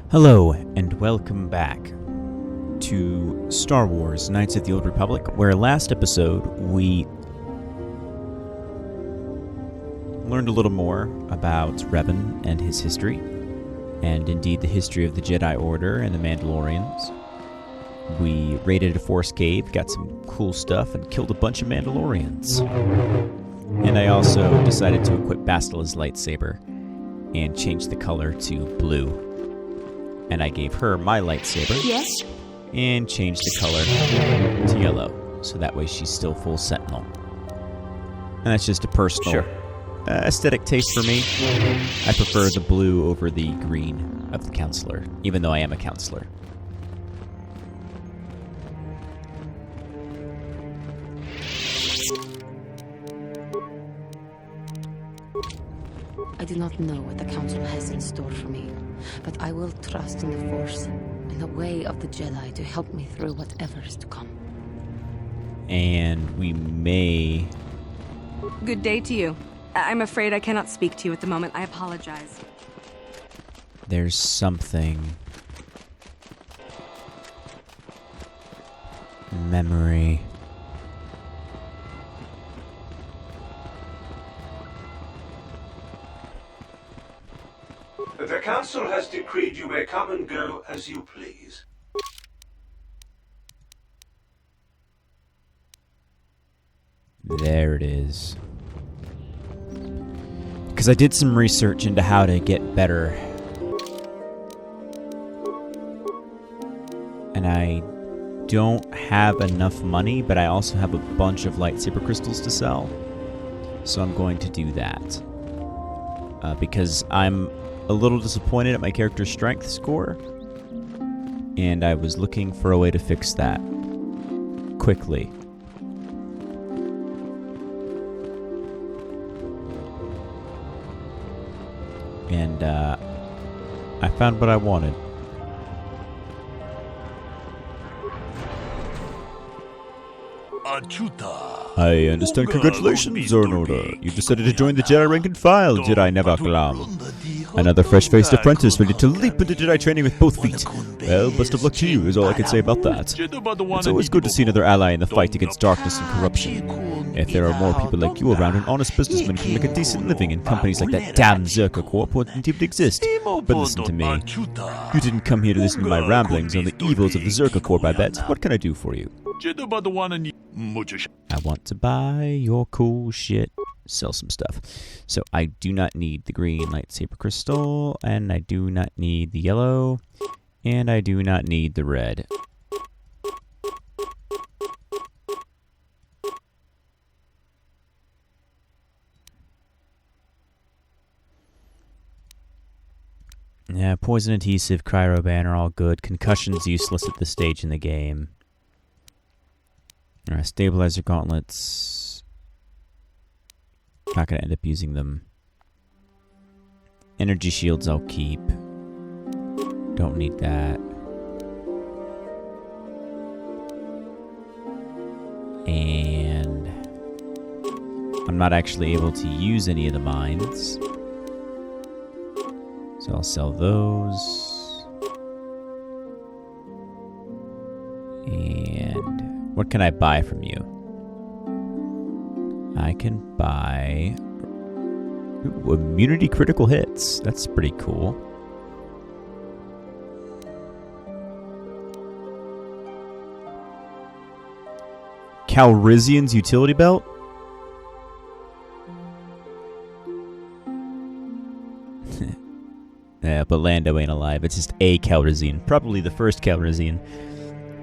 Hello, and welcome back to Star Wars Knights of the Old Republic, where last episode we learned a little more about Revan and his history, and indeed the history of the Jedi Order and the Mandalorians. We raided a Force cave, got some cool stuff, and killed a bunch of Mandalorians. And I also decided to equip Bastila's lightsaber and change the color to blue. And I gave her my lightsaber. Yes? And changed the color to yellow, so that way she's still full Sentinel. And that's just a personal aesthetic taste for me. I prefer the blue over the green of the Counselor, even though I am a Counselor. I do not know what the Council has in store for me, but I will trust in the Force and the way of the Jedi to help me through whatever is to come. And we may... Good day to you. I'm afraid I cannot speak to you at the moment. I apologize. There's something... Memory... The Council has decreed you may come and go as you please. There it is. Because I did some research into how to get better. And I don't have enough money, but I also have a bunch of lightsaber crystals to sell. So I'm going to do that. Because I'm a little disappointed at my character's strength score, and I was looking for a way to fix that quickly. And I found what I wanted. I understand. Congratulations, Zornoda. You decided to join the Jedi rank and file, Jedi Nevaklam. Another fresh-faced apprentice ready to leap into Jedi training with both feet. Well, best of luck to you is all I can say about that. It's always good to see another ally in the fight against darkness and corruption. If there are more people like you around, an honest businessman can make a decent living, and companies like that damn Zerka Corp wouldn't even exist. But listen to me. You didn't come here to listen to my ramblings on the evils of the Zerka Corp, I bet. What can I do for you? I want to buy your cool shit. Sell some stuff. So I do not need the green lightsaber crystal, and I do not need the yellow, and I do not need the red. Yeah, poison adhesive, cryoban are all good. Concussion's useless at this stage in the game. Stabilizer gauntlets. Not going to end up using them. Energy shields I'll keep. Don't need that. And I'm not actually able to use any of the mines. So I'll sell those. And what can I buy from you? I can buy immunity critical hits. That's pretty cool. Calrissian's utility belt? Yeah, but Lando ain't alive. It's just a Calrissian. Probably the first Calrissian.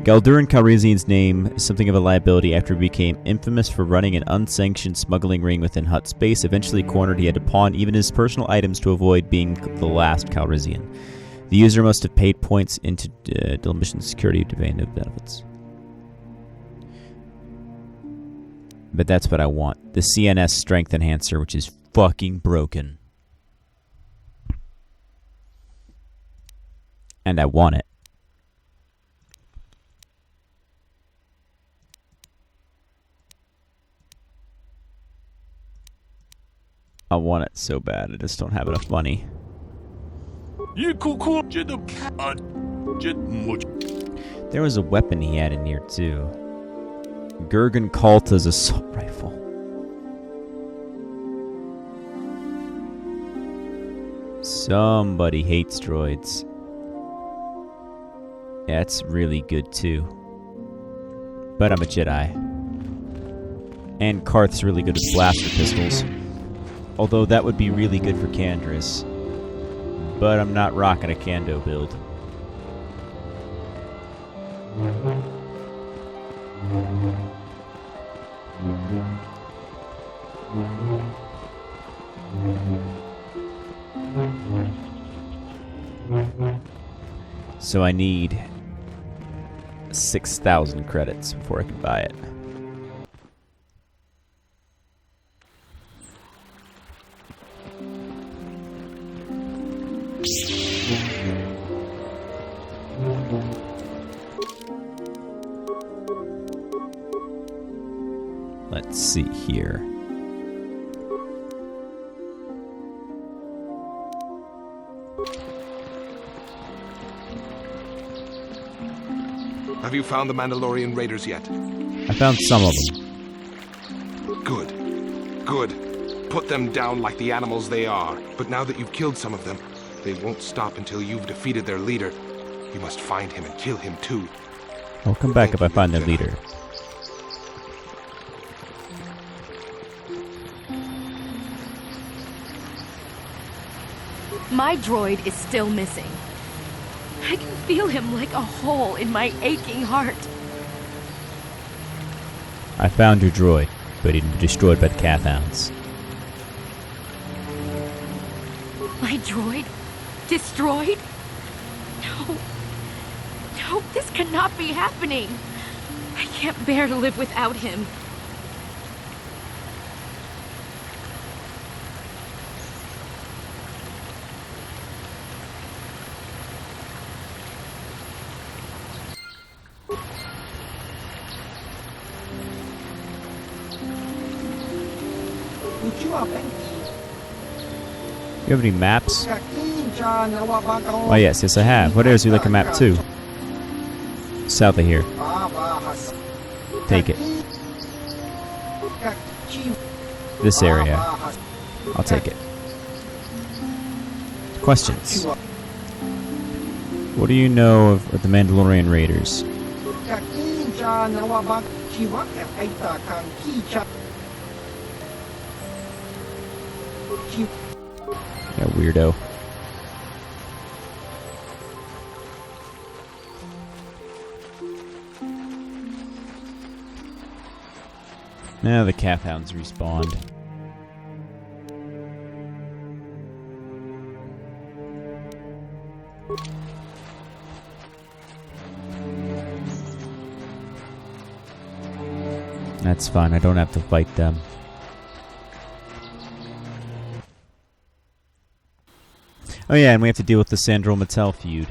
Galdurin Calrissian's name is something of a liability after he became infamous for running an unsanctioned smuggling ring within Hutt space. Eventually cornered, he had to pawn even his personal items to avoid being the last Calrissian. The user must have paid points into mission security to gain no benefits. But that's what I want. The CNS Strength Enhancer, which is fucking broken. And I want it. I want it so bad. I just don't have enough money. There was a weapon he had in here too. Gurgan Kalta's assault rifle. Somebody hates droids. That's really good too. But I'm a Jedi. And Karth's really good at blaster pistols. Although that would be really good for Candrass. But I'm not rocking a Kando build. So I need 6,000 credits before I can buy it. Let's see here. Have you found the Mandalorian raiders yet? I found some of them. Good. Good. Put them down like the animals they are. But now that you've killed some of them, they won't stop until you've defeated their leader. You must find him and kill him too. I'll come back if I find their leader. My droid is still missing. I can feel him like a hole in my aching heart. I found your droid, but he'd been destroyed by the Cathhounds. My droid? Destroyed? No. No, this cannot be happening. I can't bear to live without him. You have any maps? Oh yes, I have. What else would you like a map too? South of here. Take it. This area. I'll take it. Questions. What do you know of the Mandalorian Raiders? Yeah, weirdo. Now the Cathhounds respawned. That's fine, I don't have to fight them. Oh yeah, and we have to deal with the Sandro Mattel feud.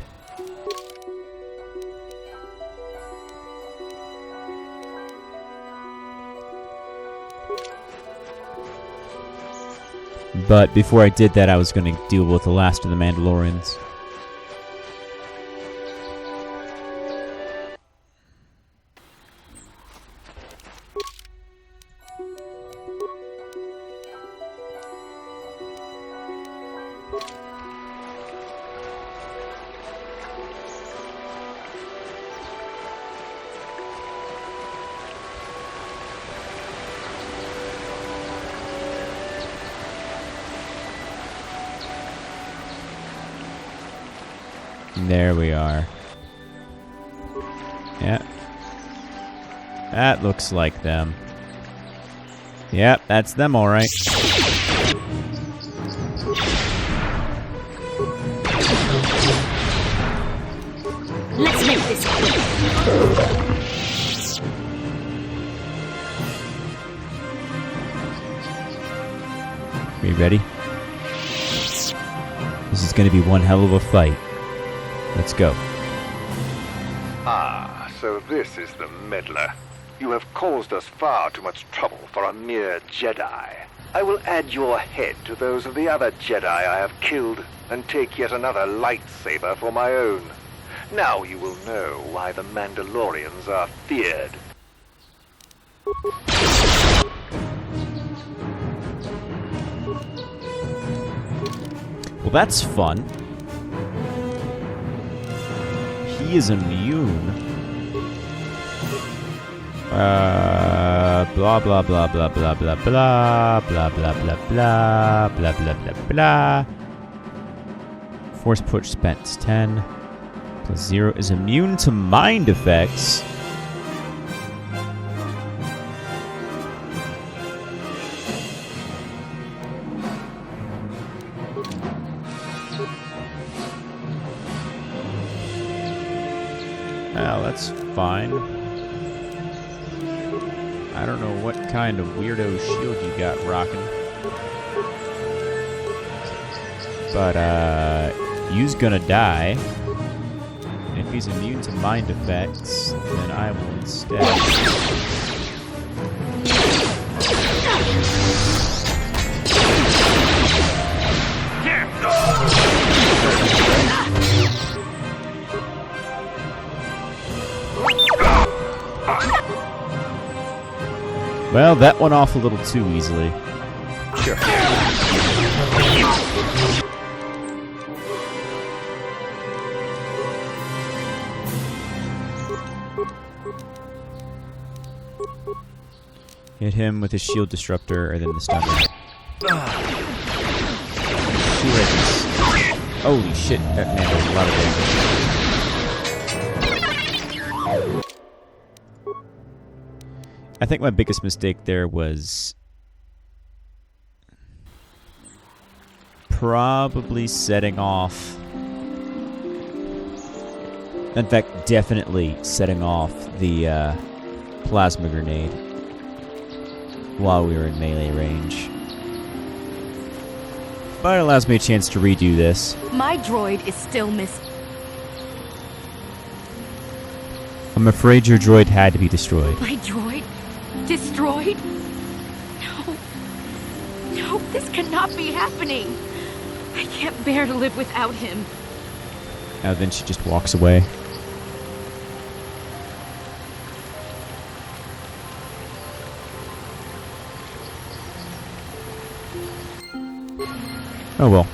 But before I did that, I was going to deal with the last of the Mandalorians. There we are. Yeah. That looks like them. Yep, that's them alright. Let's make this quick. Are you ready? This is going to be one hell of a fight. Let's go. Ah, so this is the meddler. You have caused us far too much trouble for a mere Jedi. I will add your head to those of the other Jedi I have killed, and take yet another lightsaber for my own. Now you will know why the Mandalorians are feared. Well, that's fun. He is immune. Blah blah blah blah blah blah blah blah blah blah blah blah blah blah blah. Force push spent 10 plus 0 is immune to mind effects. Well, that's fine. I don't know what kind of weirdo shield you got rocking. But, you's gonna die. And if he's immune to mind effects, then I will instead... Well, that went off a little too easily. Sure. Hit him with his shield disruptor, or then the stun. Holy shit, that man does a lot of damage. I think my biggest mistake there was probably setting off... In fact, definitely setting off the plasma grenade while we were in melee range. But it allows me a chance to redo this. My droid is still missing. I'm afraid your droid had to be destroyed. My droid? Destroyed? No. No, this cannot be happening. I can't bear to live without him. And then she just walks away. Oh well.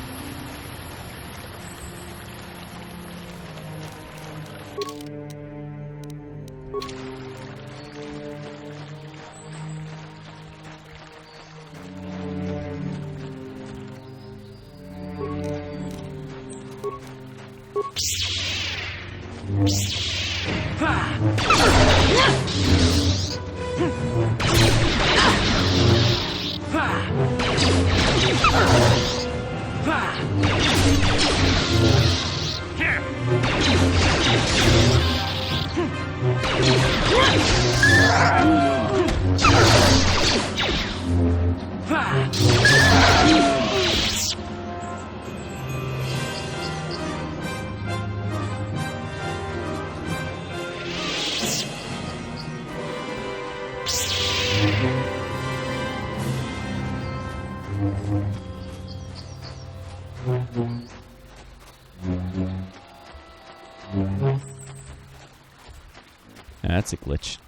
That's a glitch.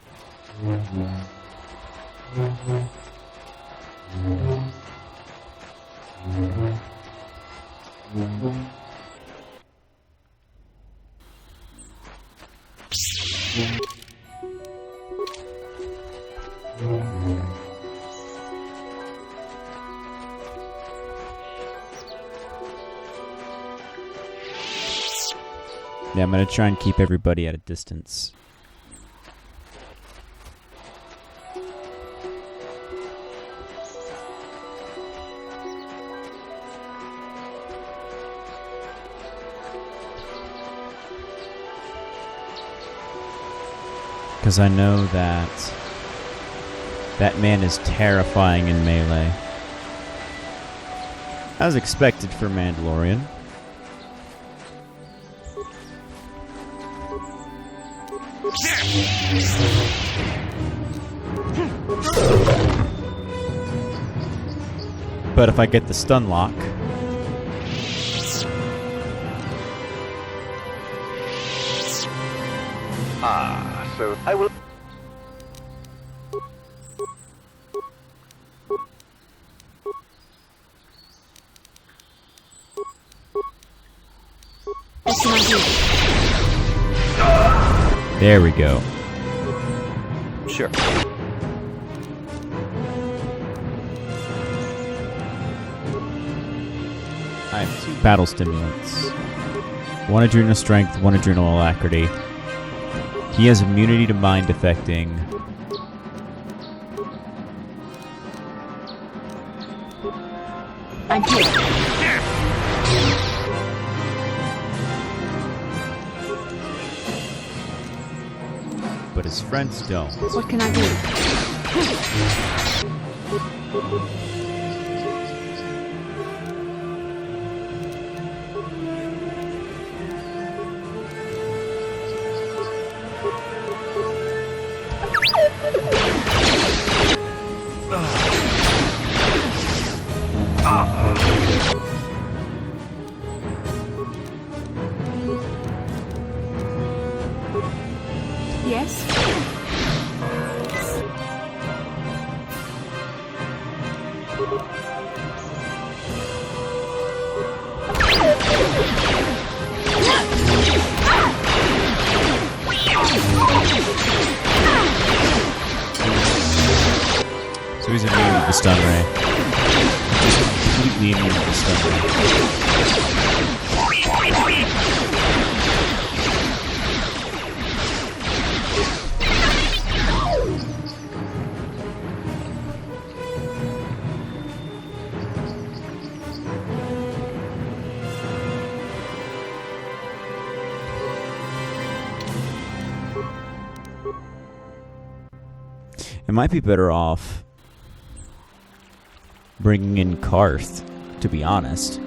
Yeah, I'm gonna try and keep everybody at a distance. Because I know that that man is terrifying in melee. As expected for Mandalorian. But if I get the stun lock... Ah, so I will... What can I do? There we go. Sure. I have 2 battle stimulants. 1 adrenal strength, 1 adrenal alacrity. He has immunity to mind affecting. I'm here. But his friends don't. What can I do? Yes? So he's immune to the stun ray. Just completely immune to the stun ray. It might be better off bringing in Karth, to be honest.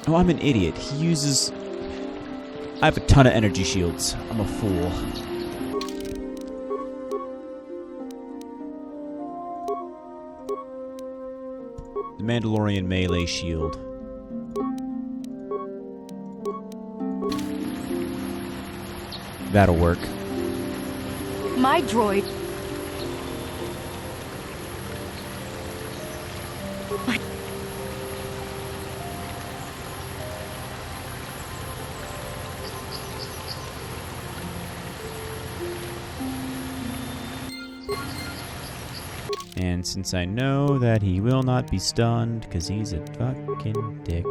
Oh, I'm an idiot. He uses... I have a ton of energy shields. I'm a fool. The Mandalorian melee shield. That'll work. My droid. And since I know that he will not be stunned, because he's a fucking dick.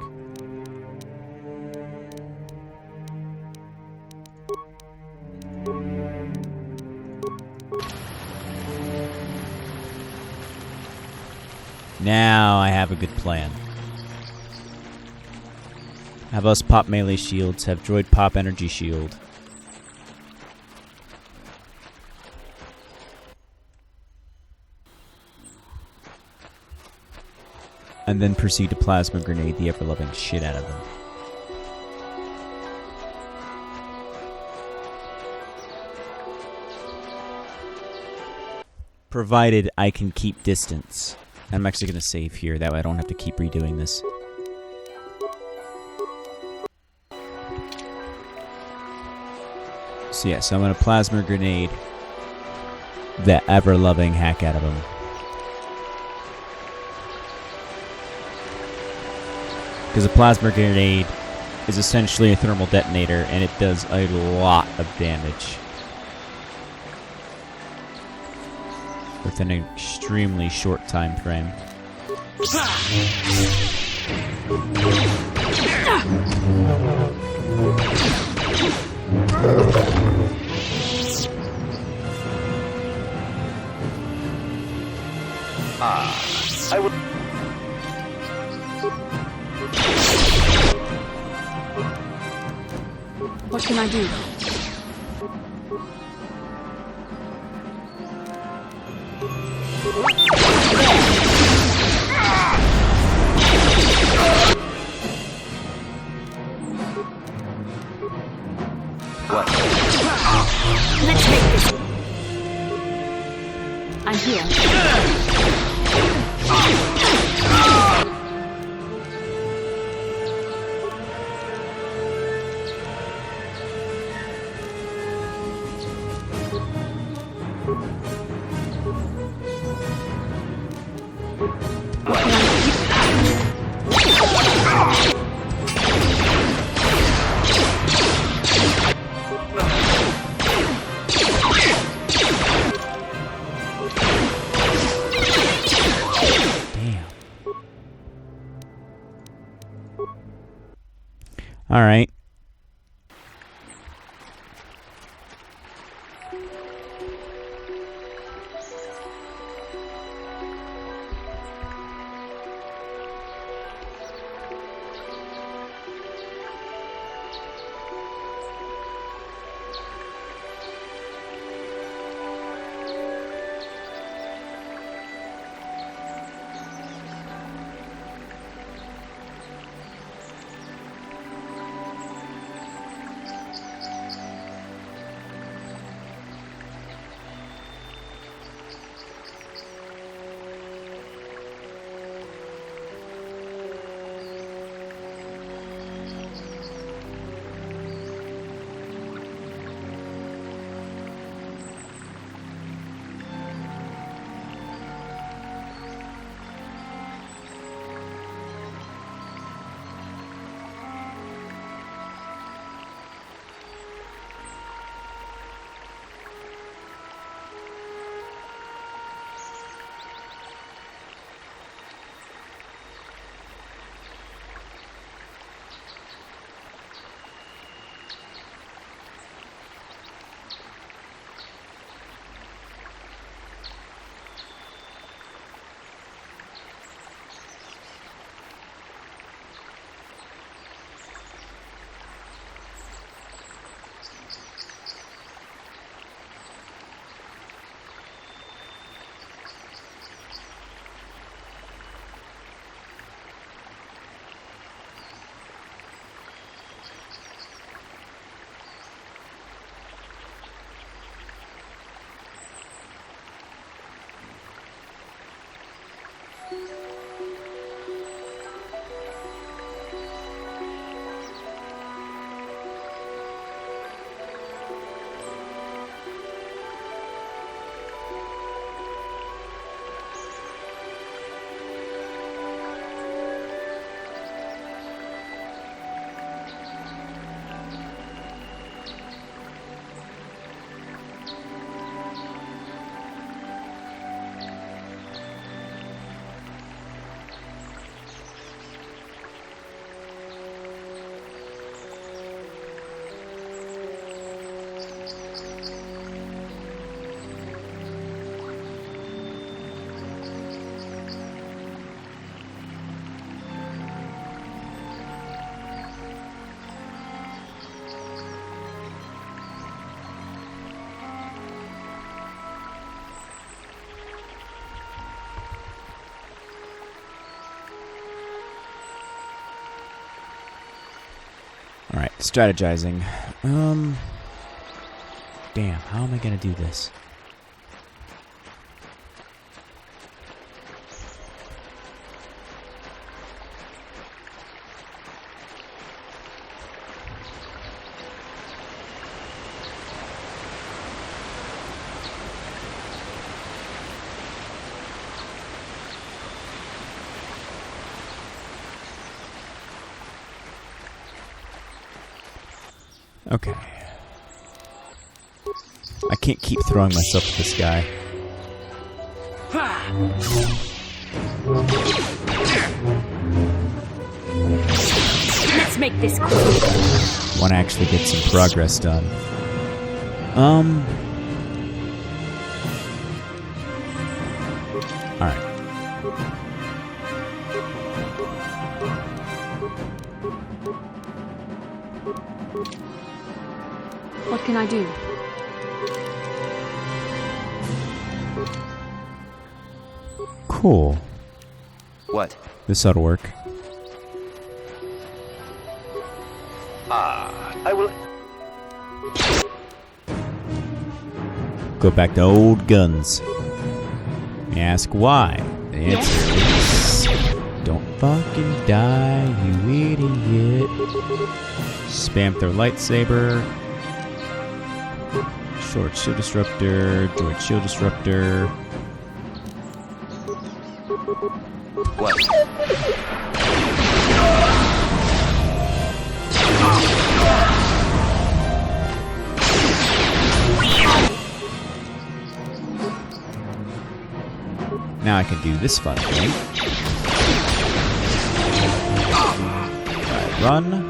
Now I have a good plan. Have us pop melee shields, have droid pop energy shield. And then proceed to plasma grenade the ever-loving shit out of them. Provided I can keep distance. I'm actually going to save here, that way I don't have to keep redoing this. So yeah, so I'm going to plasma grenade the ever-loving hack out of him. Because a plasma grenade is essentially a thermal detonator, and it does a lot of damage. Within an extremely short time frame. I would... What can I do? Let's make this. I'm here. All right. Alright, strategizing. Damn, how am I gonna do this? Okay. I can't keep throwing myself at this guy. Let's make this quick. Want to actually get some progress done. Alright. What can I do? Cool. What? This ought to work. I will... Go back to old guns. You ask why? The answer is... Don't fucking die, you idiot. Spam their lightsaber. Short shield disruptor. Droid shield disruptor. What? Now I can do this fun thing. Alright, run.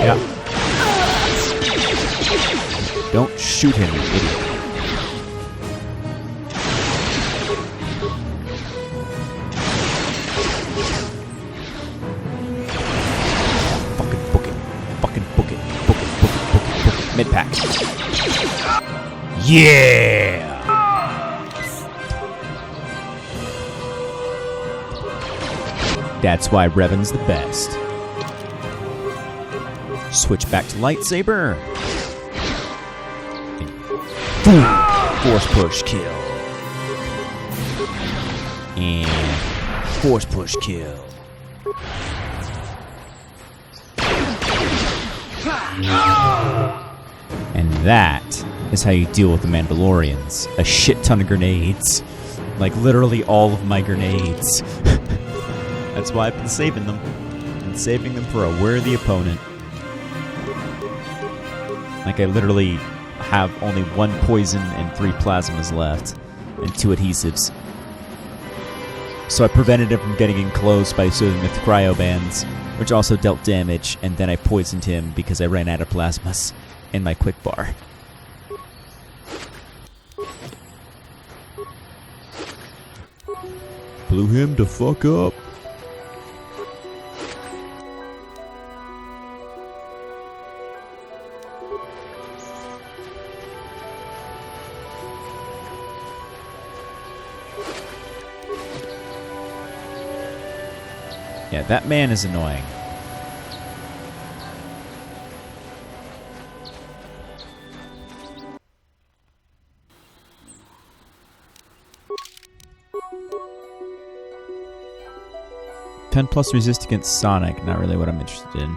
Yeah. Don't shoot him, you idiot. Fucking book it. Fucking book it. Book it. Book it. Book it. Book it. Mid-pack. Yeah! That's why Revan's the best. Switch back to lightsaber. And boom! Force push kill. And force push kill. And that is how you deal with the Mandalorians. A shit ton of grenades. Like literally all of my grenades. That's why I've been saving them. And saving them for a worthy opponent. Like I literally have only 1 poison and 3 plasmas left. And 2 adhesives. So I prevented him from getting in close by shooting with cryo bands, which also dealt damage, and then I poisoned him because I ran out of plasmas in my quick bar. Blew him the fuck up. Yeah, that man is annoying. +10 resist against Sonic, not really what I'm interested in.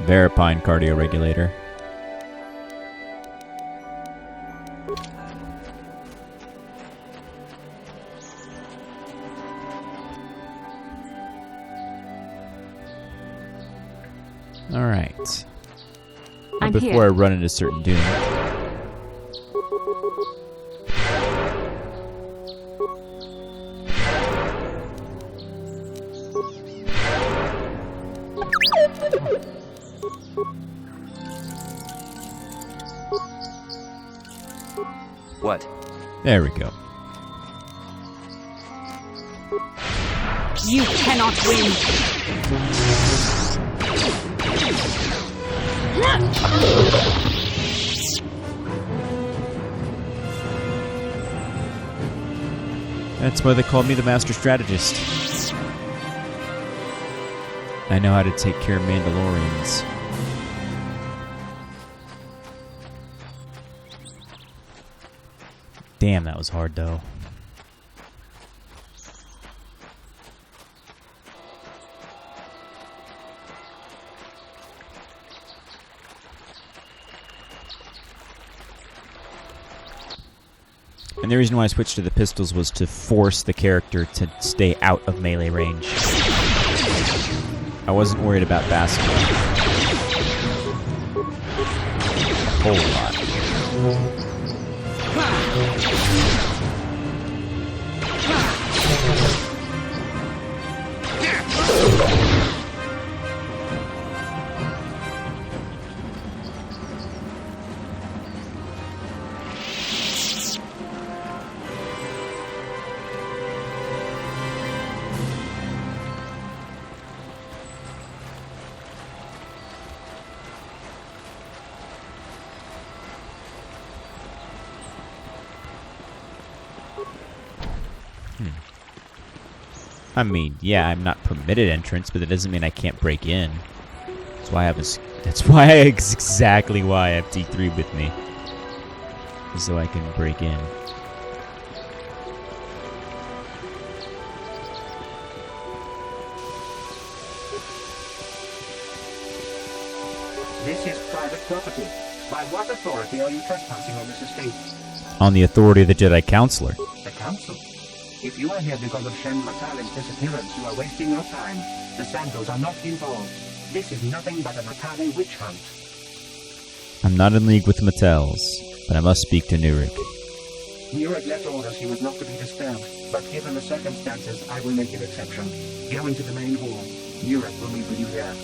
Verapine cardio regulator. Alright. Before I run into certain doom. What? There we go. You cannot win. That's why they call me the Master Strategist. I know how to take care of Mandalorians. Damn, that was hard though. And the reason why I switched to the pistols was to force the character to stay out of melee range. I wasn't worried about basking. A whole lot. I mean, yeah, I'm not permitted entrance, but that doesn't mean I can't break in. That's why I have exactly why I have T3 with me. So I can break in. This is private property. By what authority are you trespassing on this estate? On the authority of the Jedi Counselor. The Council? If you are here because of Shen Matale's disappearance, you are wasting your time. The Sandals are not involved. This is nothing but a Matale witch hunt. I'm not in league with the Matels, but I must speak to Nurik. Nurik left orders he was not to be disturbed, but given the circumstances, I will make an exception. Go into the main hall. Nurik will meet with you there.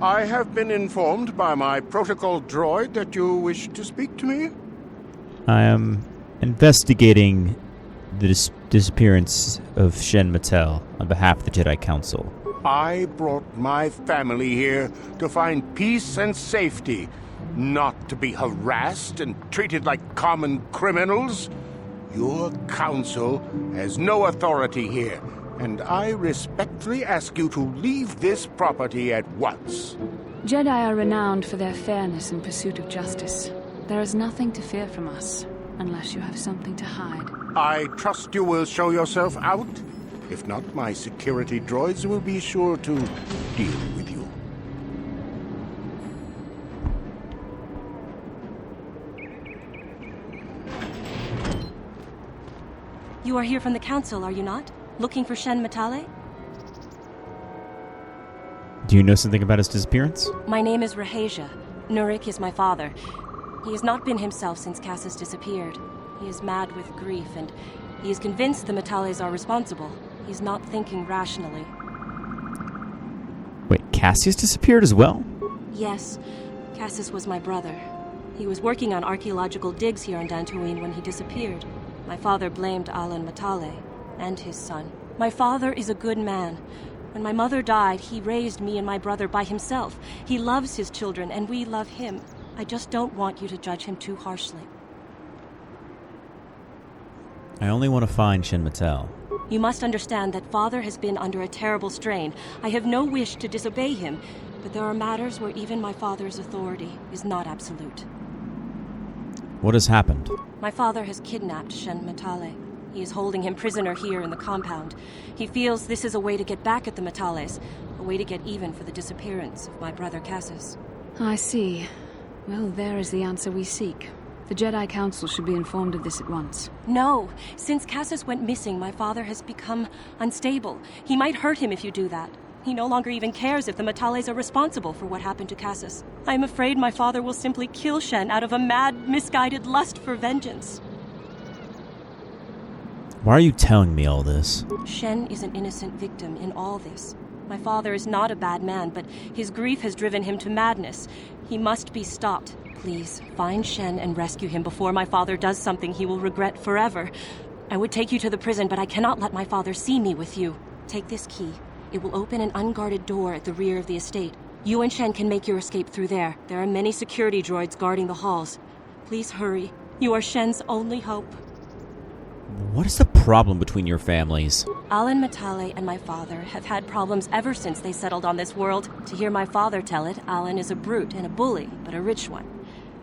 I have been informed by my protocol droid that you wish to speak to me. I am investigating the disappearance of Shen Mattel on behalf of the Jedi Council. I brought my family here to find peace and safety, not to be harassed and treated like common criminals. Your council has no authority here, and I respectfully ask you to leave this property at once. Jedi are renowned for their fairness in pursuit of justice. There is nothing to fear from us, unless you have something to hide. I trust you will show yourself out. If not, my security droids will be sure to deal with you. You are here from the Council, are you not? Looking for Shen Matale? Do you know something about his disappearance? My name is Rahasia. Nurik is my father. He has not been himself since Cassius disappeared. He is mad with grief, and he is convinced the Matales are responsible. He's not thinking rationally. Wait, Cassius disappeared as well? Yes, Cassius was my brother. He was working on archaeological digs here on Dantooine when he disappeared. My father blamed Alan Matale and his son. My father is a good man. When my mother died, he raised me and my brother by himself. He loves his children, and we love him. I just don't want you to judge him too harshly. I only want to find Shen Mattel. You must understand that Father has been under a terrible strain. I have no wish to disobey him, but there are matters where even my father's authority is not absolute. What has happened? My father has kidnapped Shen Matale. He is holding him prisoner here in the compound. He feels this is a way to get back at the Matales, a way to get even for the disappearance of my brother Cassius. I see. Well, there is the answer we seek. The Jedi Council should be informed of this at once. No. Since Cassius went missing, my father has become unstable. He might hurt him if you do that. He no longer even cares if the Matales are responsible for what happened to Cassius. I am afraid my father will simply kill Shen out of a mad, misguided lust for vengeance. Why are you telling me all this? Shen is an innocent victim in all this. My father is not a bad man, but his grief has driven him to madness. He must be stopped. Please, find Shen and rescue him before my father does something he will regret forever. I would take you to the prison, but I cannot let my father see me with you. Take this key. It will open an unguarded door at the rear of the estate. You and Shen can make your escape through there. There are many security droids guarding the halls. Please hurry. You are Shen's only hope. What is the problem between your families? Alan Matale and my father have had problems ever since they settled on this world. To hear my father tell it, Alan is a brute and a bully, but a rich one.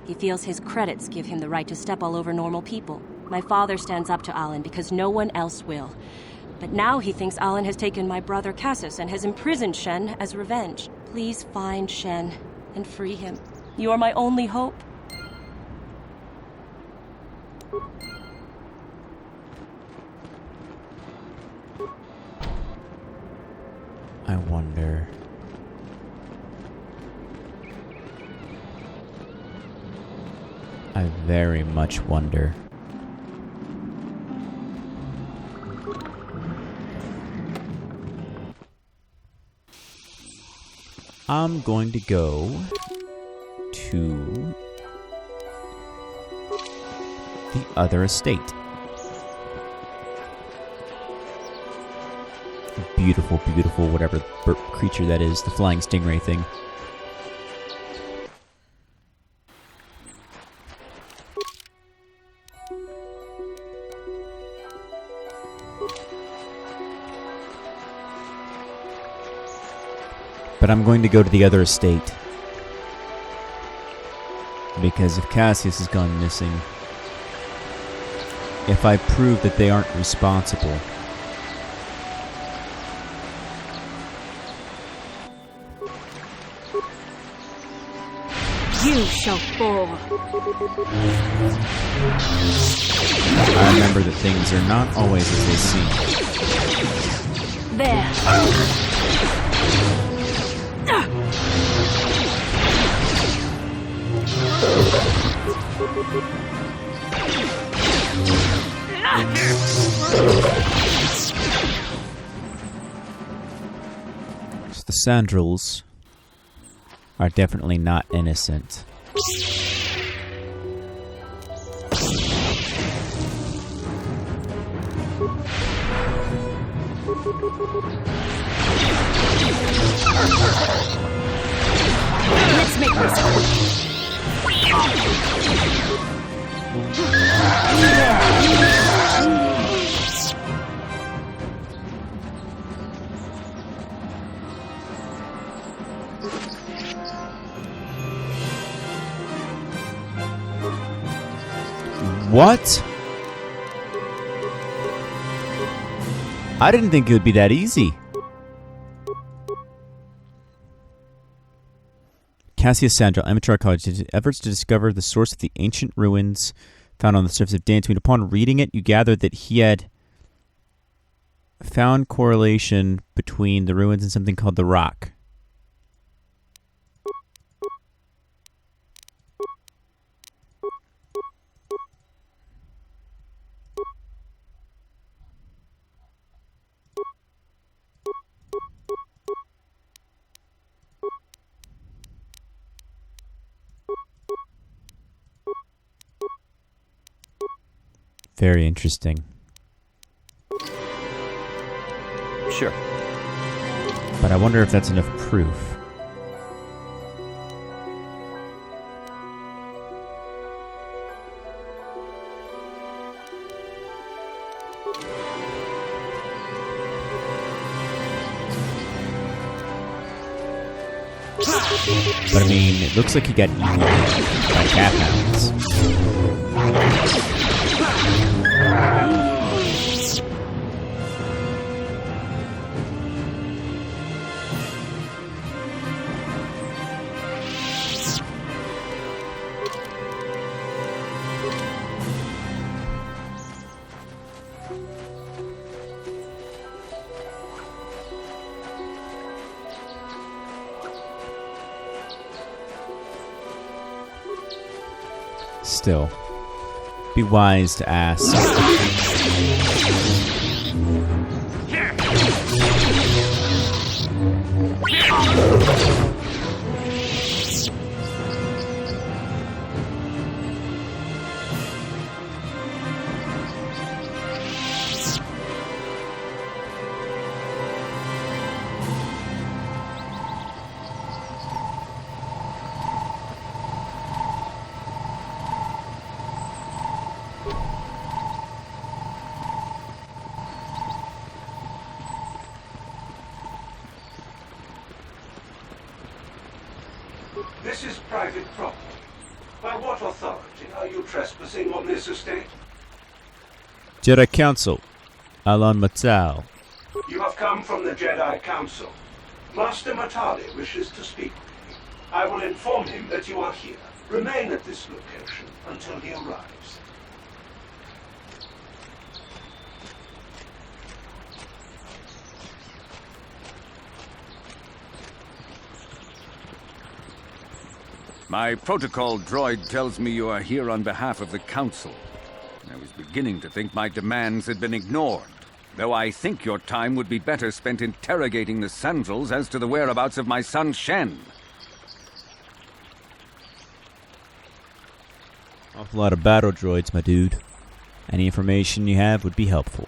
He feels his credits give him the right to step all over normal people. My father stands up to Alan because no one else will. But now he thinks Alan has taken my brother Cassius and has imprisoned Shen as revenge. Please find Shen and free him. You are my only hope. I wonder... I very much wonder. I'm going to go to the other estate. Beautiful, beautiful, whatever creature that is, the flying stingray thing. But I'm going to go to the other estate. Because if Cassius has gone missing, if I prove that they aren't responsible. You shall fall. I remember that things are not always as they seem. There. So the Sandals are definitely not innocent. Let's make this quick. What? I didn't think it would be that easy. Cassius Sandral, amateur archaeologist, efforts to discover the source of the ancient ruins found on the surface of Dantooine. Upon reading it, you gathered that he had found correlation between the ruins and something called the Rock. Very interesting. Sure. But I wonder if that's enough proof. But I mean, it looks like he got eaten by cat hounds. Still, be wise to ask. This is private property. By what authority are you trespassing on this estate? Jedi Council, Alon Matzal. You have come from the Jedi Council. Master Matali wishes to speak with you. I will inform him that you are here. Remain at this location until he arrives. My protocol droid tells me you are here on behalf of the Council. I was beginning to think my demands had been ignored, though I think your time would be better spent interrogating the Sandals as to the whereabouts of my son Shen. Awful lot of battle droids, my dude. Any information you have would be helpful.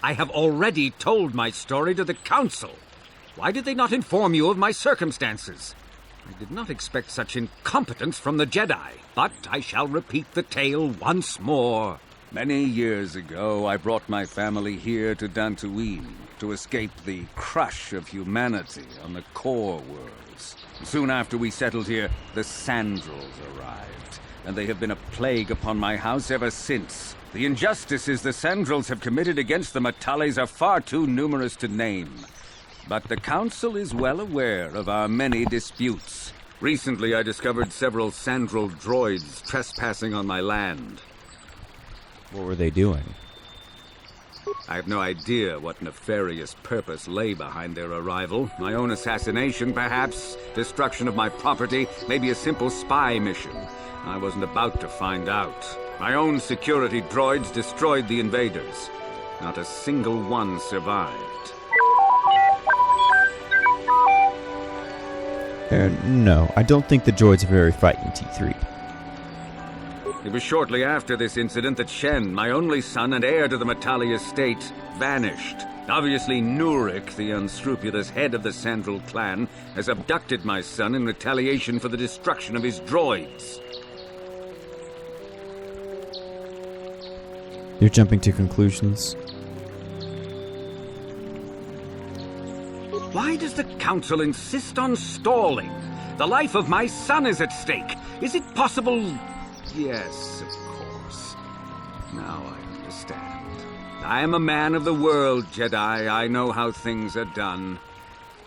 I have already told my story to the Council. Why did they not inform you of my circumstances? I did not expect such incompetence from the Jedi, but I shall repeat the tale once more. Many years ago, I brought my family here to Dantooine to escape the crush of humanity on the core worlds. Soon after we settled here, the Sandrels arrived, and they have been a plague upon my house ever since. The injustices the Sandrels have committed against the Matales are far too numerous to name. But the Council is well aware of our many disputes. Recently, I discovered several Sandrel droids trespassing on my land. What were they doing? I have no idea what nefarious purpose lay behind their arrival. My own assassination, perhaps. Destruction of my property. Maybe a simple spy mission. I wasn't about to find out. My own security droids destroyed the invaders. Not a single one survived. No, I don't think the droids are very frightened, T3. It was shortly after this incident that Shen, my only son and heir to the Matali estate, vanished. Obviously, Nurik, the unscrupulous head of the Sandrel clan, has abducted my son in retaliation for the destruction of his droids. You're jumping to conclusions. Why does the Council insist on stalling? The life of my son is at stake. Is it possible... Yes, of course. Now I understand. I am a man of the world, Jedi. I know how things are done.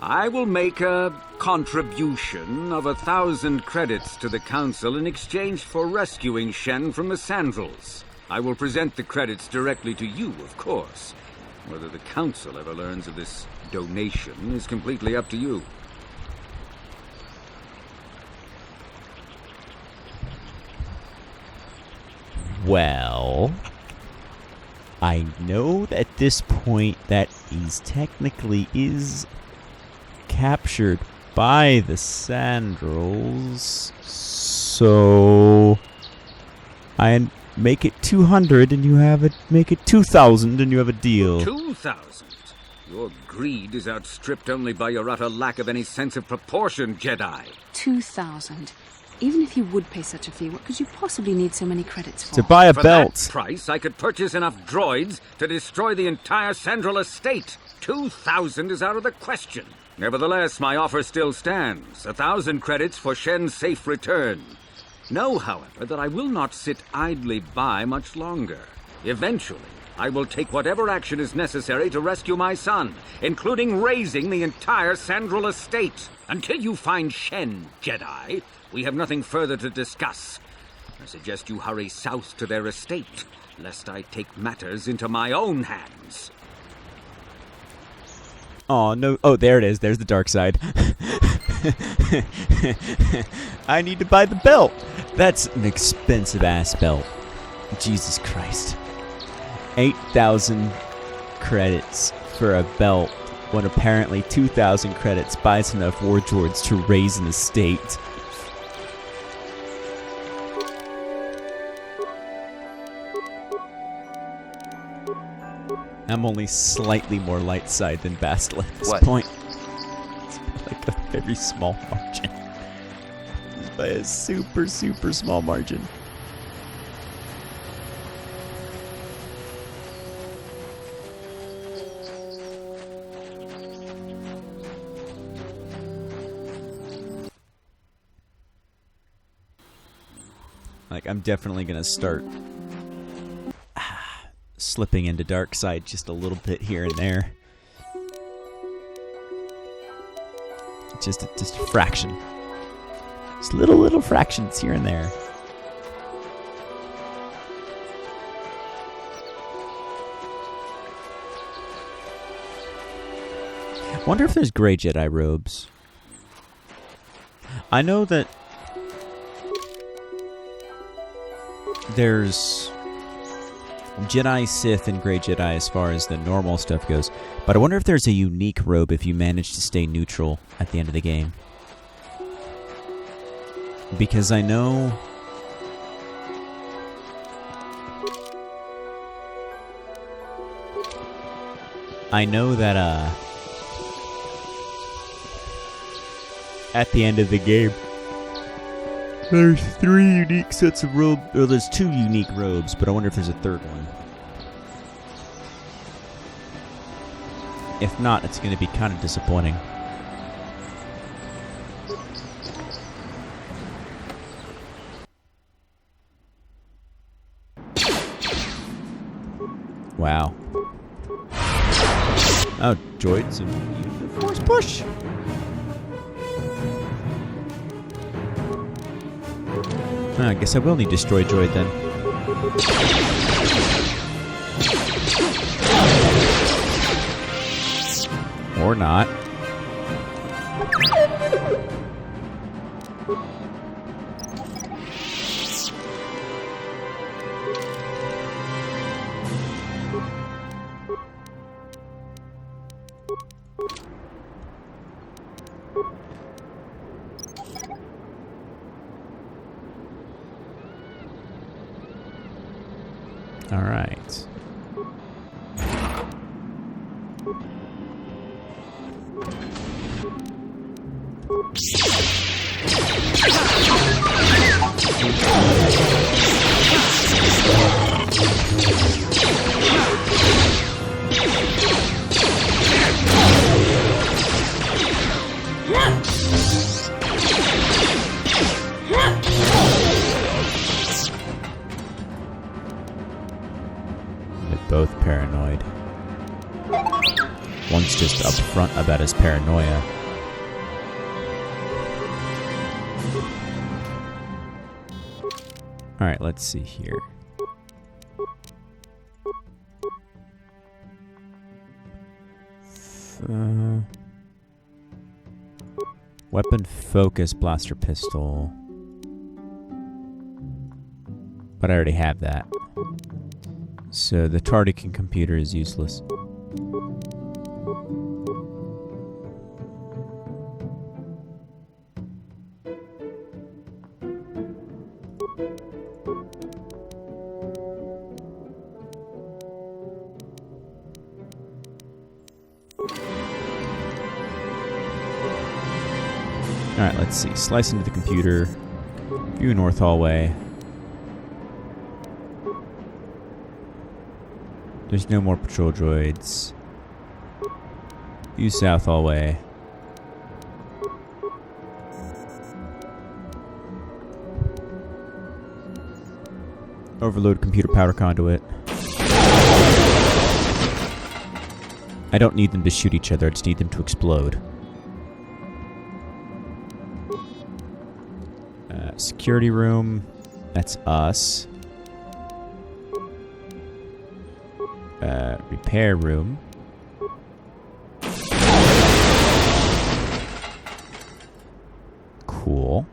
I will make a contribution of 1,000 credits to the Council in exchange for rescuing Shen from the Sandrels. I will present the credits directly to you, of course. Whether the Council ever learns of this donation is completely up to you. Well, I know at this point that he's technically is captured by the Sandrels, so I make it 200 and you have it, make it 2,000 and you have a deal. 2,000? Your greed is outstripped only by your utter lack of any sense of proportion, Jedi. 2,000. Even if you would pay such a fee, what could you possibly need so many credits for? To buy a belt. For that price, I could purchase enough droids to destroy the entire Sandrel estate. 2,000 is out of the question. Nevertheless, my offer still stands. 1,000 credits for Shen's safe return. Know, however, that I will not sit idly by much longer. Eventually, I will take whatever action is necessary to rescue my son, including razing the entire Sandrel estate. Until you find Shen, Jedi, we have nothing further to discuss. I suggest you hurry south to their estate, lest I take matters into my own hands. Oh, no. Oh, there it is. There's the dark side. I need to buy the belt. That's an expensive-ass belt. Jesus Christ. 8,000 credits for a belt, when apparently 2,000 credits buys enough war droids to raise an estate. I'm only slightly more light side than Bastel at this point. It's like a very small margin. By a super, super small margin. Like, I'm definitely gonna start slipping into dark side just a little bit here and there. Just a fraction. Just little fractions here and there. Wonder if there's gray Jedi robes. I know that there's Jedi, Sith, and Grey Jedi as far as the normal stuff goes. But I wonder if there's a unique robe if you manage to stay neutral at the end of the game. Because I know that at the end of the game There's 3 unique sets of robes. Or there's 2 unique robes, but I wonder if there's a third one. If not, it's going to be kind of disappointing. Wow. Oh, droids of Force push. I guess I will need Destroy Droid then. Or not. All right. Both paranoid. One's just upfront about his paranoia. Alright, let's see here. Weapon focus, blaster pistol. But I already have that. So the Tardican computer is useless. Alright, let's see. Slice into the computer. View North Hallway. There's no more patrol droids. View South Hallway. Overload computer power conduit. I don't need them to shoot each other, I just need them to explode. Security room. That's us. Repair room. Cool.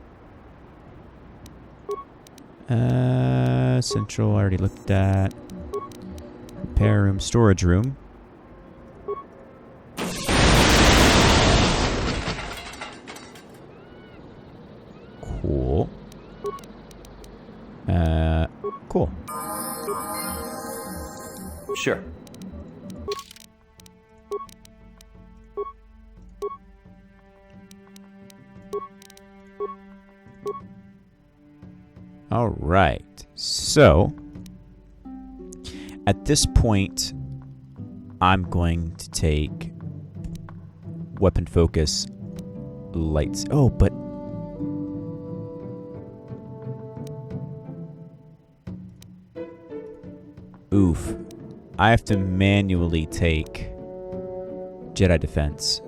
Central, I already looked at. Repair room, storage room. Cool. Cool. Sure. All right. So, at this point, I'm going to take weapon focus lights. Oh, but oof. I have to manually take Jedi defense.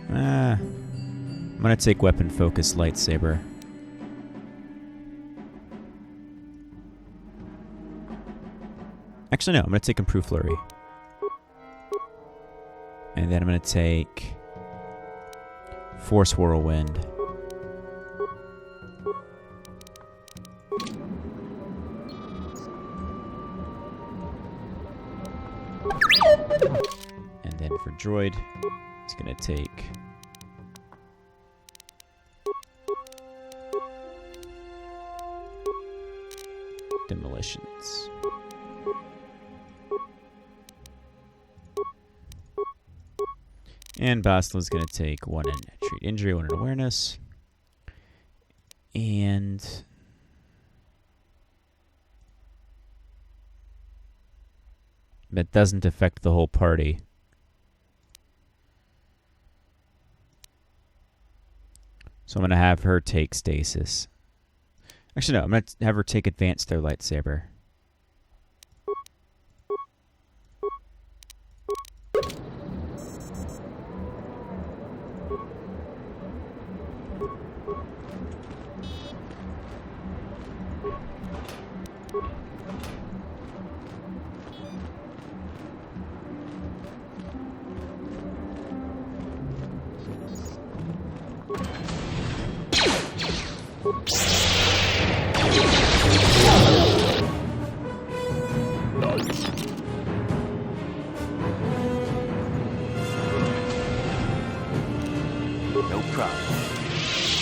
I'm gonna take weapon focus lightsaber. Actually, no, I'm gonna take improve flurry. And then I'm gonna take force whirlwind. And then for droid, it's gonna take demolitions. And Bastla's going to take 1 in treat injury, 1 in awareness. And that doesn't affect the whole party. So I'm going to have her take stasis. Actually, no, I'm going to have her take advance their lightsaber. No problem.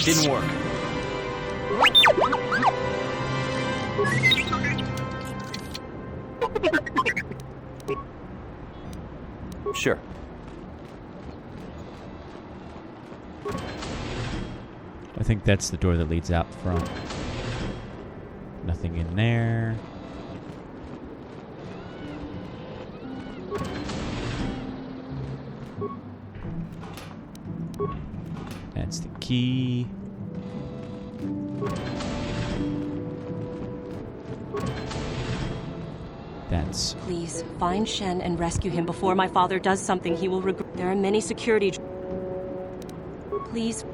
Didn't work. Sure. I think that's the door that leads out front. Nothing in there. That's the key. That's... Please, find Shen and rescue him before my father does something he will regret. There are many security... Please.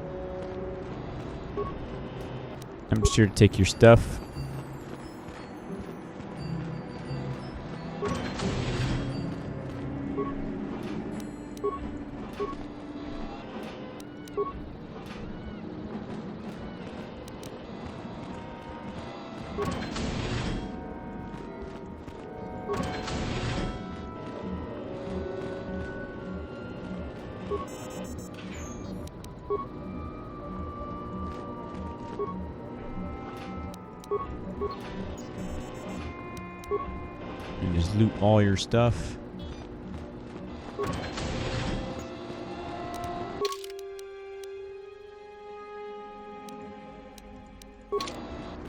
I'm sure to take your stuff. And just loot all your stuff.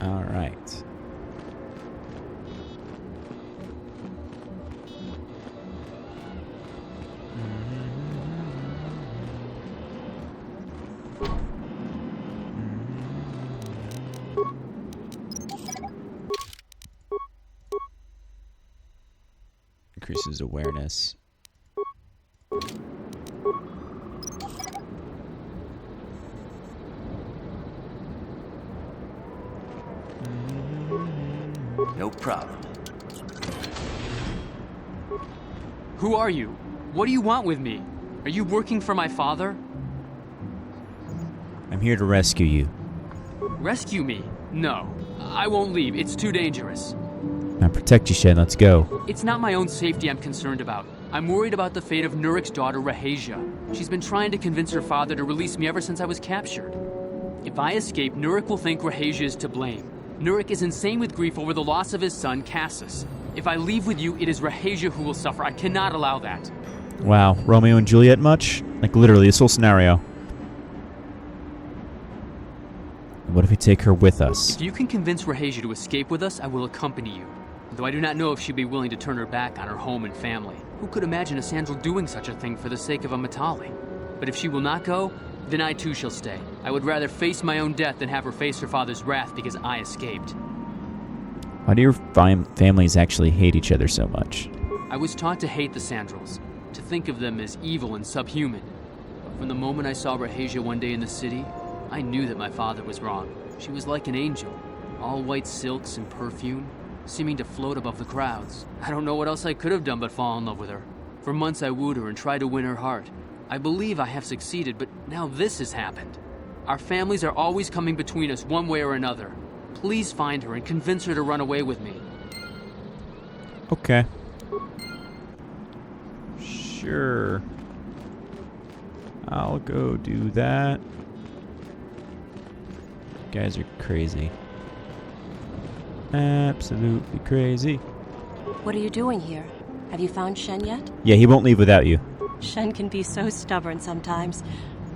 All right. Increases awareness. No problem. Who are you? What do you want with me? Are you working for my father? I'm here to rescue you. Rescue me? No. I won't leave. It's too dangerous. Now protect you, Shen. Let's go. It's not my own safety I'm concerned about. I'm worried about the fate of Nurik's daughter, Rahasia. She's been trying to convince her father to release me ever since I was captured. If I escape, Nurik will think Rahasia is to blame. Nurik is insane with grief over the loss of his son, Cassus. If I leave with you, it is Rahasia who will suffer. I cannot allow that. Wow. Romeo and Juliet much? Like literally, this whole scenario. What if we take her with us? If you can convince Rahasia to escape with us, I will accompany you. Though I do not know if she'd be willing to turn her back on her home and family. Who could imagine a Sandral doing such a thing for the sake of a Matali? But if she will not go, then I too shall stay. I would rather face my own death than have her face her father's wrath because I escaped. Why do your families actually hate each other so much? I was taught to hate the Sandrals, to think of them as evil and subhuman. But from the moment I saw Rahasia one day in the city, I knew that my father was wrong. She was like an angel, all white silks and perfume, seeming to float above the crowds. I don't know what else I could have done but fall in love with her. For months I wooed her and tried to win her heart. I believe I have succeeded, but now this has happened. Our families are always coming between us one way or another. Please find her and convince her to run away with me. Okay. Sure. I'll go do that. You guys are crazy. Absolutely crazy. What are you doing here? Have you found Shen yet? Yeah, he won't leave without you. Shen can be so stubborn sometimes.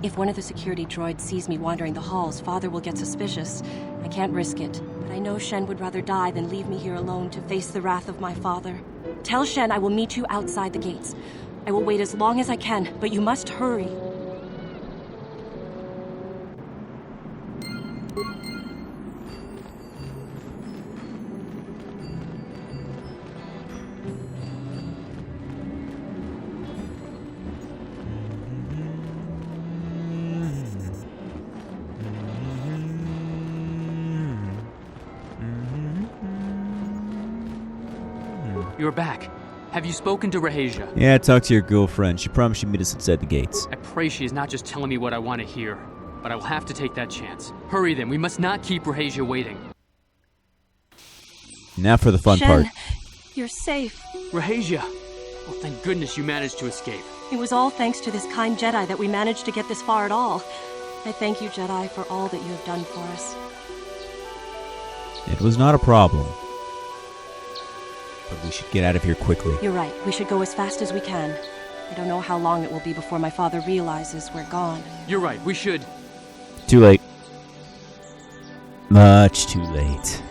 If one of the security droids sees me wandering the halls, Father will get suspicious. I can't risk it, but I know Shen would rather die than leave me here alone to face the wrath of my father. Tell Shen I will meet you outside the gates. I will wait as long as I can, but you must hurry. You're back. Have you spoken to Rahasia? Yeah, talk to your girlfriend. She promised she'd meet us outside the gates. I pray she is not just telling me what I want to hear, but I will have to take that chance. Hurry then, we must not keep Rahasia waiting. Now for the fun Shen, part. You're safe. Rahasia! Oh, thank goodness you managed to escape. It was all thanks to this kind Jedi that we managed to get this far at all. I thank you, Jedi, for all that you have done for us. It was not a problem. But we should get out of here quickly. You're right. We should go as fast as we can. I don't know how long it will be before my father realizes we're gone. You're right. We should. Too late. Much too late.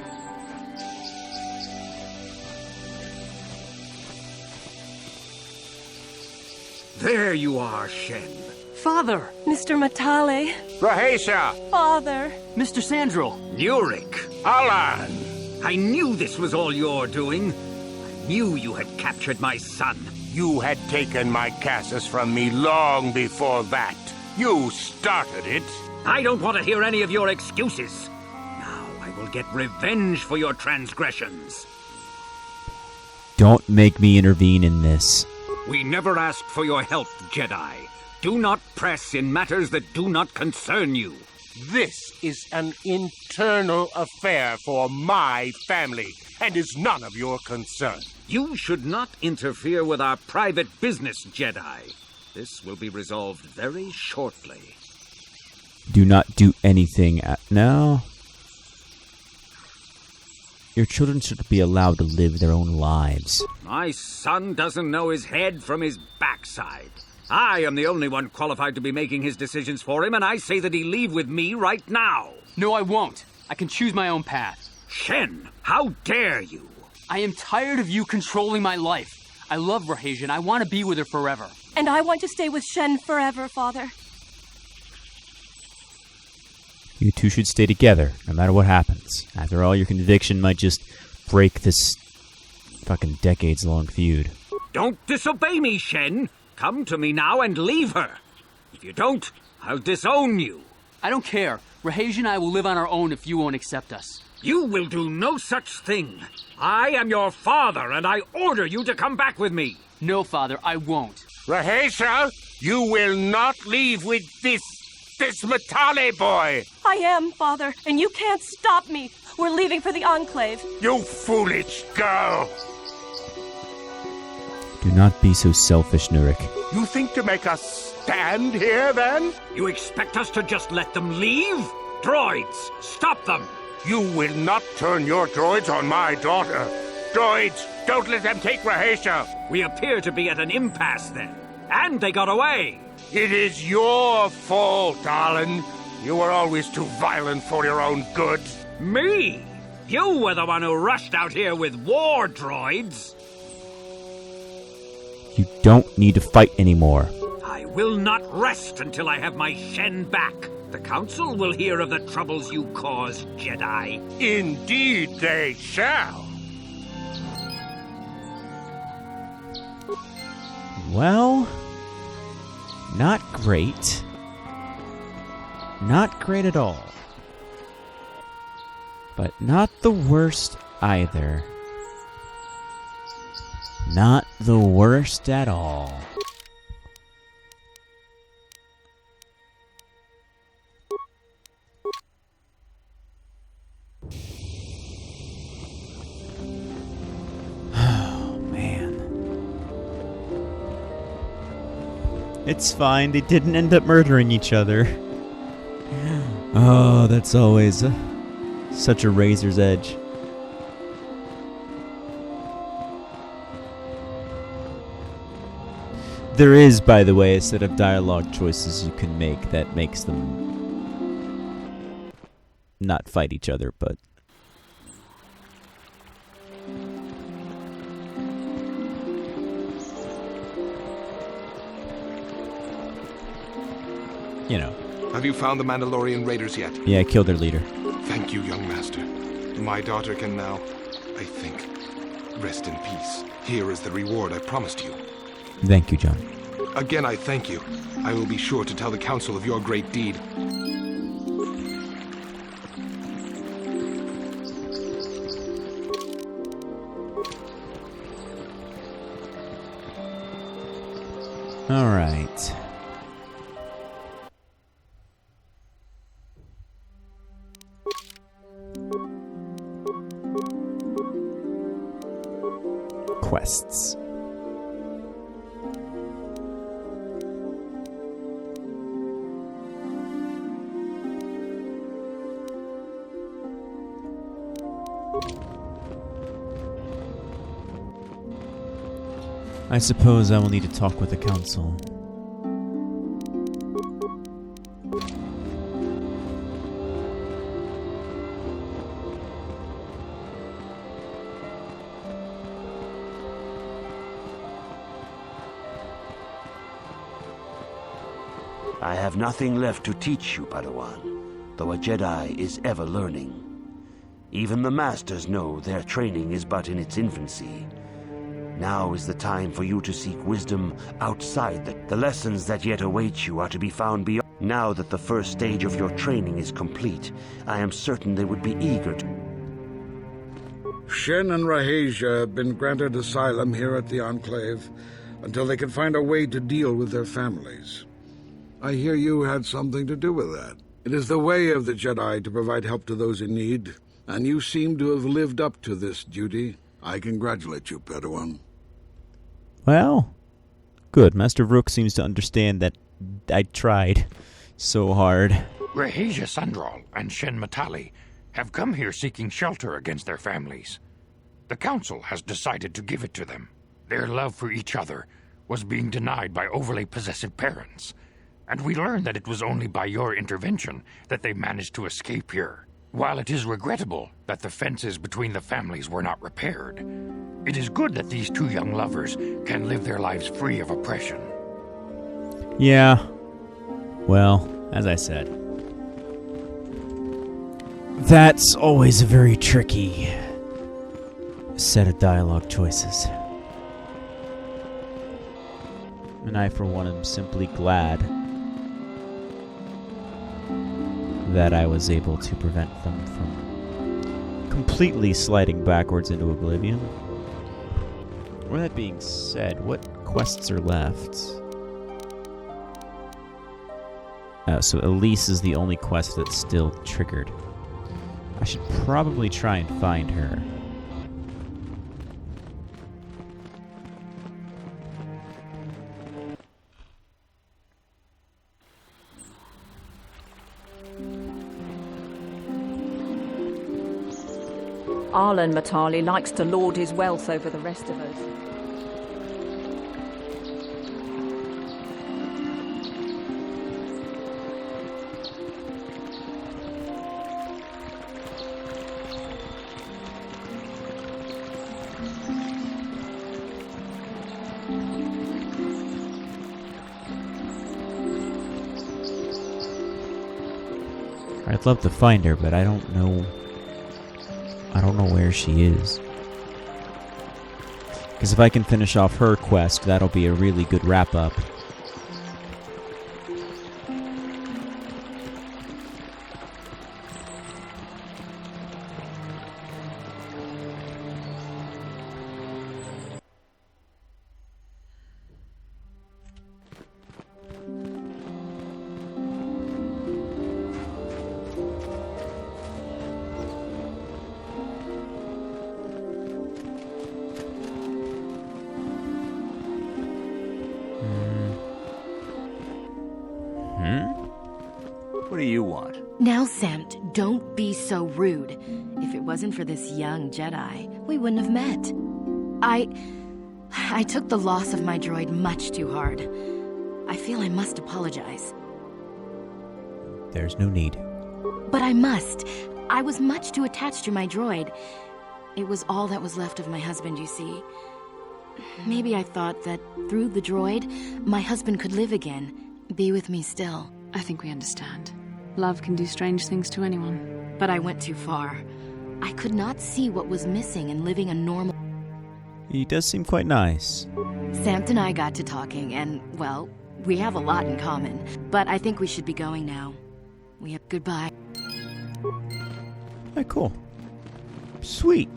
There you are, Shen. Father! Mr. Matale. Rahasia! Father! Mr. Sandral! Nurik! Alan! I knew this was all your doing. I knew you had captured my son. You had taken my Casus from me long before that. You started it. I don't want to hear any of your excuses. Now I will get revenge for your transgressions. Don't make me intervene in this. We never asked for your help, Jedi. Do not press in matters that do not concern you. This is an internal affair for my family, and is none of your concern. You should not interfere with our private business, Jedi. This will be resolved very shortly. Do not do anything now. Your children should be allowed to live their own lives. My son doesn't know his head from his backside. I am the only one qualified to be making his decisions for him, and I say that he leave with me right now. No, I won't. I can choose my own path. Shen, how dare you? I am tired of you controlling my life. I love Rahasia, and I want to be with her forever. And I want to stay with Shen forever, Father. You two should stay together, no matter what happens. After all, your conviction might just break this fucking decades-long feud. Don't disobey me, Shen. Come to me now and leave her. If you don't, I'll disown you. I don't care. Rahasia and I will live on our own if you won't accept us. You will do no such thing. I am your father, and I order you to come back with me. No, Father, I won't. Rahasia, you will not leave with this Matale boy. I am, Father, and you can't stop me. We're leaving for the Enclave. You foolish girl. Do not be so selfish, Nurik. You think to make us stand here, then? You expect us to just let them leave? Droids, stop them! You will not turn your droids on my daughter. Droids, don't let them take Rahasia. We appear to be at an impasse then. And they got away. It is your fault, Alan. You were always too violent for your own good. Me? You were the one who rushed out here with war droids. You don't need to fight anymore. I will not rest until I have my Shen back. The Council will hear of the troubles you caused, Jedi. Indeed they shall. Well, not great. Not great at all. But not the worst either. Not the worst at all. Oh, man. It's fine, they didn't end up murdering each other. Oh, that's always such a razor's edge. There is, by the way, a set of dialogue choices you can make that makes them not fight each other, but... You know. Have you found the Mandalorian raiders yet? Yeah, I killed their leader. Thank you, young master. My daughter can now, I think, rest in peace. Here is the reward I promised you. Thank you, John. Again, I thank you. I will be sure to tell the council of your great deed. All right. Quests. I suppose I will need to talk with the council. I have nothing left to teach you, Padawan, though a Jedi is ever learning. Even the Masters know their training is but in its infancy. Now is the time for you to seek wisdom outside the lessons that yet await you are to be found beyond. Now that the first stage of your training is complete, I am certain they would be eager to... Shen and Rahesia have been granted asylum here at the Enclave until they can find a way to deal with their families. I hear you had something to do with that. It is the way of the Jedi to provide help to those in need, and you seem to have lived up to this duty. I congratulate you, Padawan. Well, good. Master Rook seems to understand that I tried so hard. Rahesia Sandral and Shen Matali have come here seeking shelter against their families. The Council has decided to give it to them. Their love for each other was being denied by overly possessive parents, and we learned that it was only by your intervention that they managed to escape here. While it is regrettable that the fences between the families were not repaired, it is good that these two young lovers can live their lives free of oppression. Yeah. Well, as I said, that's always a very tricky set of dialogue choices. And I, for one, am simply glad that I was able to prevent them from completely sliding backwards into oblivion. With that being said, what quests are left? So Elise is the only quest that's still triggered. I should probably try and find her. Arlen Matali likes to lord his wealth over the rest of us. I'd love to find her, but I don't know where she is. Because if I can finish off her quest, that'll be a really good wrap-up. What do you want? Now, Samt, don't be so rude. If it wasn't for this young Jedi, we wouldn't have met. I took the loss of my droid much too hard. I feel I must apologize. There's no need. But I must. I was much too attached to my droid. It was all that was left of my husband, you see. Maybe I thought that through the droid, my husband could live again, be with me still. I think we understand. Love can do strange things to anyone. But I went too far. I could not see what was missing in living a normal... He does seem quite nice. Samt and I got to talking, and, well, we have a lot in common. But I think we should be going now. We have goodbye. Alright, cool. Sweet.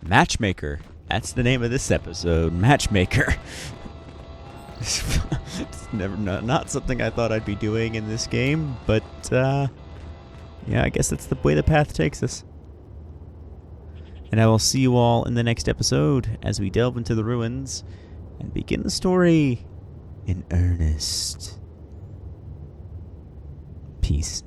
Matchmaker. That's the name of this episode. Matchmaker. It's never not something I thought I'd be doing in this game, but yeah, I guess that's the way the path takes us. And I will see you all in the next episode as we delve into the ruins and begin the story in earnest. Peace.